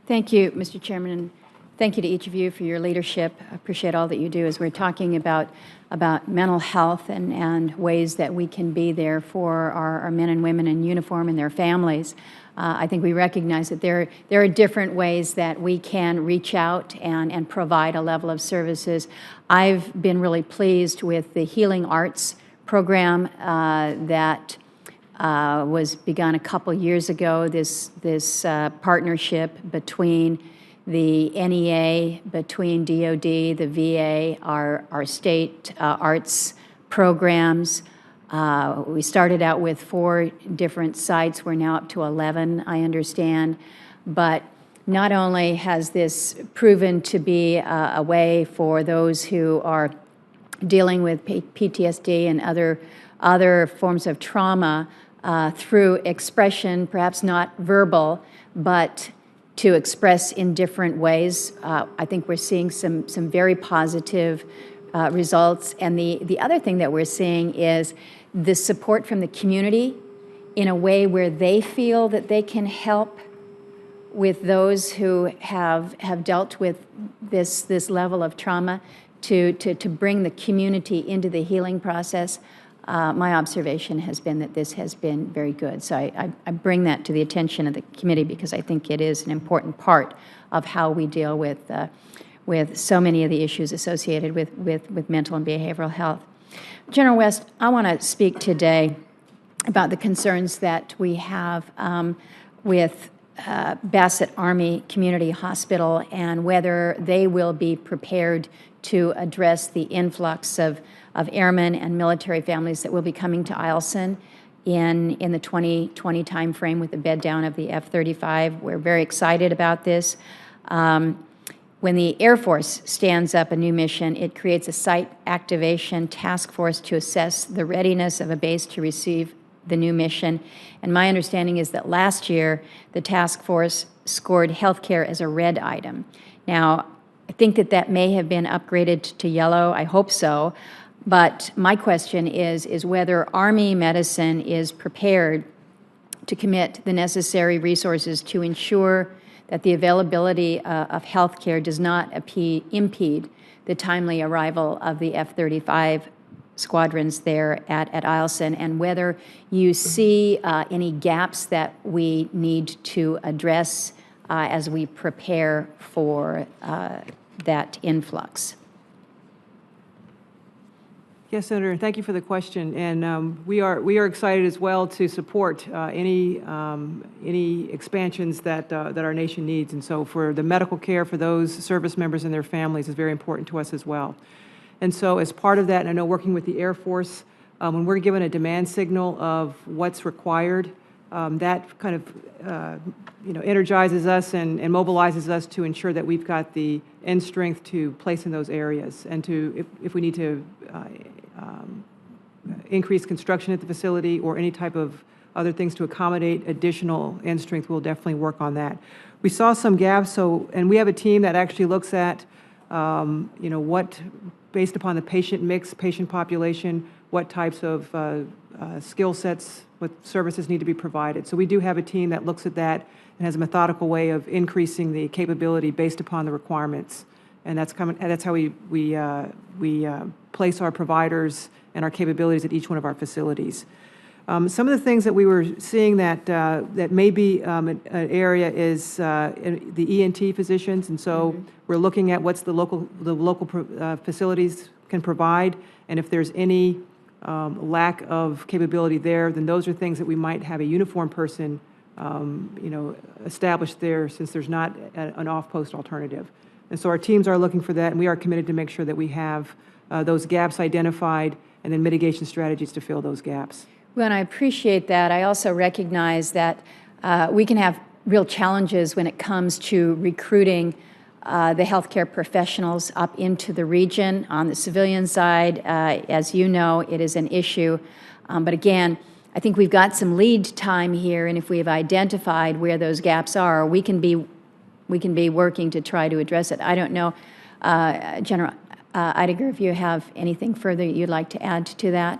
Thank you, Mr. Chairman, and thank you to each of you for your leadership. I appreciate all that you do as we're talking about mental health and ways that we can be there for our men and women in uniform and their families. I think we recognize that there are different ways that we can reach out and provide a level of services. I've been really pleased with the Healing Arts program that was begun a couple years ago, this partnership between the NEA, between DOD, the VA, our state arts programs. We started out with 4 different sites. We're now up to 11, I understand. But not only has this proven to be a way for those who are dealing with PTSD and other forms of trauma through expression, perhaps not verbal, but to express in different ways. I think we're seeing some very positive results. And the other thing that we're seeing is the support from the community in a way where they feel that they can help with those who have dealt with this level of trauma to bring the community into the healing process. My observation has been that this has been very good. So I bring that to the attention of the committee because I think it is an important part of how we deal with so many of the issues associated with mental and behavioral health. General West, I want to speak today about the concerns that we have with Bassett Army Community Hospital and whether they will be prepared to address the influx of airmen and military families that will be coming to Eielson in the 2020 timeframe with the bed down of the F-35. We're very excited about this. When the Air Force stands up a new mission, it creates a site activation task force to assess the readiness of a base to receive the new mission. And my understanding is that last year, the task force scored healthcare as a red item. Now, I think that may have been upgraded to yellow. I hope so. But my question is whether Army medicine is prepared to commit the necessary resources to ensure that the availability of health care does not impede the timely arrival of the F-35 squadrons there at Eielson, and whether you see any gaps that we need to address as we prepare for that influx. Yes, Senator, thank you for the question. And we are excited as well to support any expansions that our nation needs. And so for the medical care for those service members and their families is very important to us as well. And so as part of that, and I know working with the Air Force, when we're given a demand signal of what's required, that kind of energizes us and mobilizes us to ensure that we've got the end strength to place in those areas and to, if we need to increase construction at the facility or any type of other things to accommodate additional end strength, we'll definitely work on that. We saw some gaps, and we have a team that actually looks at, what, based upon the patient mix, patient population, what types of skill sets, what services need to be provided. So we do have a team that looks at that and has a methodical way of increasing the capability based upon the requirements. And that's how we place our providers and our capabilities at each one of our facilities. Some of the things that we were seeing that may be an area is the ENT physicians, and so we're looking at what's the local facilities can provide, and if there's any lack of capability there, then those are things that we might have a uniformed person, established there, since there's not an off-post alternative. And so our teams are looking for that, and we are committed to make sure that we have those gaps identified and then mitigation strategies to fill those gaps. Well, and I appreciate that. I also recognize that we can have real challenges when it comes to recruiting the healthcare professionals up into the region. On the civilian side, as you know, it is an issue. But again, I think we've got some lead time here, and if we've identified where those gaps are, we can be working to try to address it. I don't know, General Eidinger, if you have anything further you'd like to add to that.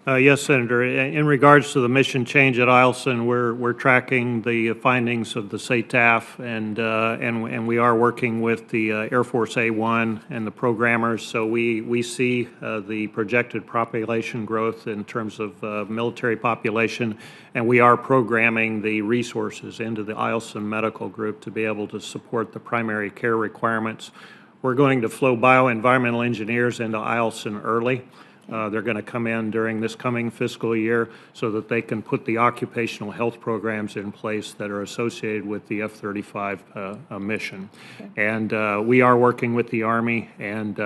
Yes, Senator. In regards to the mission change at Eielson, we're tracking the findings of the SATAF, and we are working with the Air Force A1 and the programmers. So we see the projected population growth in terms of military population, and we are programming the resources into the Eielson Medical Group to be able to support the primary care requirements. We're going to flow bioenvironmental engineers into Eielson early. They're going to come in during this coming fiscal year so that they can put the occupational health programs in place that are associated with the F-35 mission. Okay. And we are working with the Army, and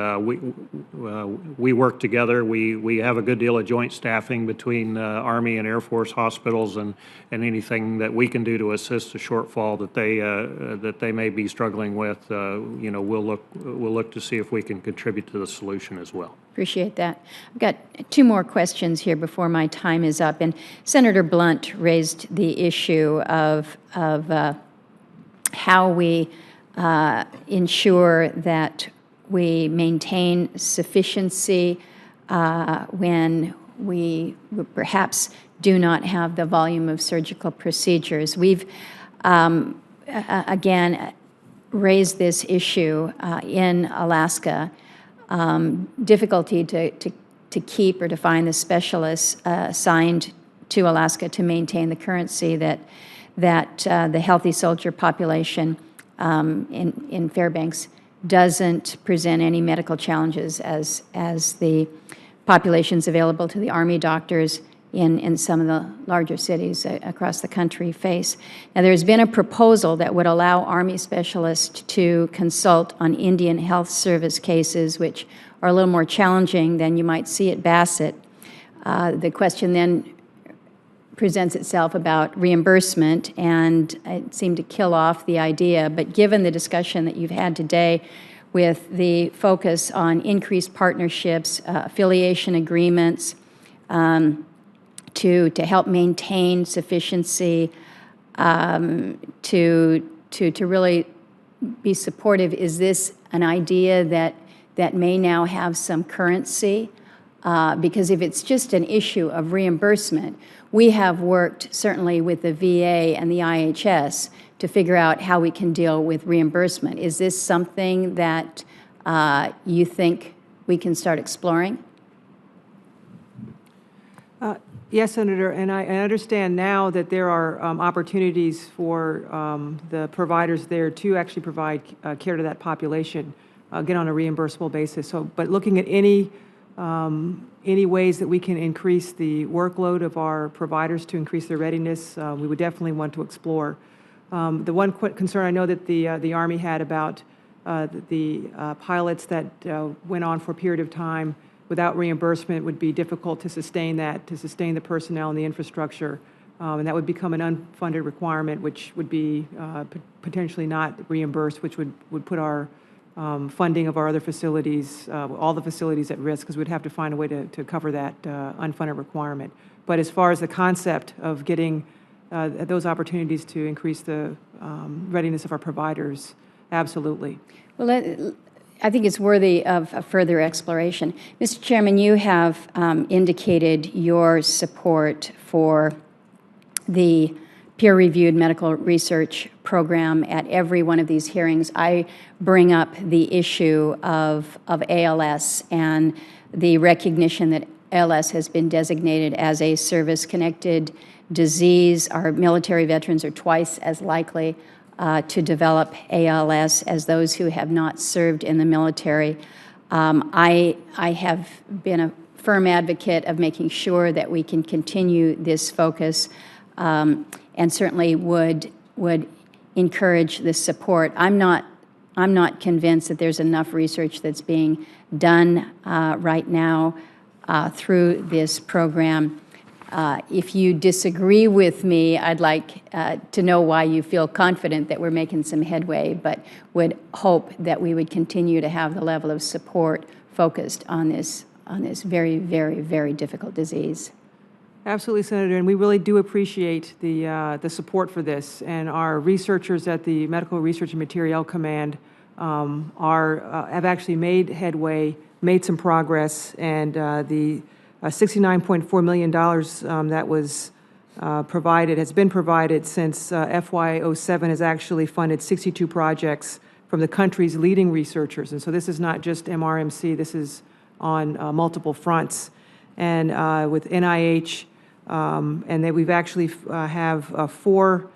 we work together. We have a good deal of joint staffing between Army and Air Force hospitals, and anything that we can do to assist a shortfall that they may be struggling with, we'll look to see if we can contribute to the solution as well. Appreciate that. I've got two more questions here before my time is up. And Senator Blunt raised the issue of how we ensure that we maintain sufficiency when we perhaps do not have the volume of surgical procedures. We've, again, raised this issue in Alaska. Difficulty to keep or to find the specialists assigned to Alaska to maintain the currency that the healthy soldier population in Fairbanks doesn't present any medical challenges as the populations available to the Army doctors in some of the larger cities across the country face. Now, there's been a proposal that would allow Army specialists to consult on Indian Health Service cases, which are a little more challenging than you might see at Bassett. The question then presents itself about reimbursement, and it seemed to kill off the idea. But given the discussion that you've had today with the focus on increased partnerships, affiliation agreements, to help maintain sufficiency, to really be supportive. Is this an idea that may now have some currency? Because if it's just an issue of reimbursement, we have worked certainly with the VA and the IHS to figure out how we can deal with reimbursement. Is this something that you think we can start exploring? Yes, Senator, and I understand now that there are opportunities for the providers there to actually provide care to that population, again, on a reimbursable basis. So, but looking at any ways that we can increase the workload of our providers to increase their readiness, we would definitely want to explore. The one concern I know that the Army had about the pilots that went on for a period of time without reimbursement would be difficult to sustain that, to sustain the personnel and the infrastructure. And that would become an unfunded requirement, which would be potentially not reimbursed, which would put our funding of our other facilities, all the facilities at risk, because we'd have to find a way to cover that unfunded requirement. But as far as the concept of getting those opportunities to increase the readiness of our providers, absolutely. Well, I think it's worthy of a further exploration. Mr. Chairman, you have indicated your support for the peer-reviewed medical research program at every one of these hearings. I bring up the issue of ALS and the recognition that ALS has been designated as a service-connected disease. Our military veterans are twice as likely to develop ALS as those who have not served in the military. I have been a firm advocate of making sure that we can continue this focus, and certainly would encourage this support. I'm not convinced that there's enough research that's being done right now through this program. If you disagree with me, I'd like to know why you feel confident that we're making some headway, but would hope that we would continue to have the level of support focused on this very, very, very difficult disease. Absolutely, Senator, and we really do appreciate the support for this. And our researchers at the Medical Research and Materiel Command have actually made headway, made some progress, and the $69.4 million that was provided, has been provided since FY07 has actually funded 62 projects from the country's leading researchers. And so this is not just MRMC, this is on multiple fronts. And with NIH, and that we've actually have 4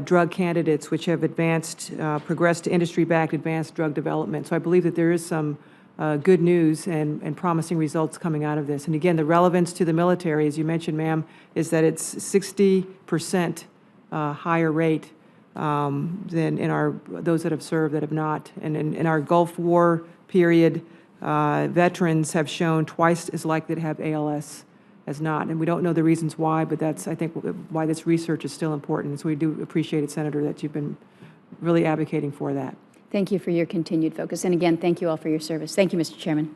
drug candidates which have advanced, progressed to industry-backed advanced drug development. So I believe that there is some good news and promising results coming out of this. And again, the relevance to the military, as you mentioned, ma'am, is that it's 60% higher rate than in our, those that have served that have not. And in our Gulf War period, veterans have shown twice as likely to have ALS as not. And we don't know the reasons why, but that's, I think, why this research is still important. So we do appreciate it, Senator, that you've been really advocating for that. Thank you for your continued focus. And again, thank you all for your service. Thank you, Mr. Chairman.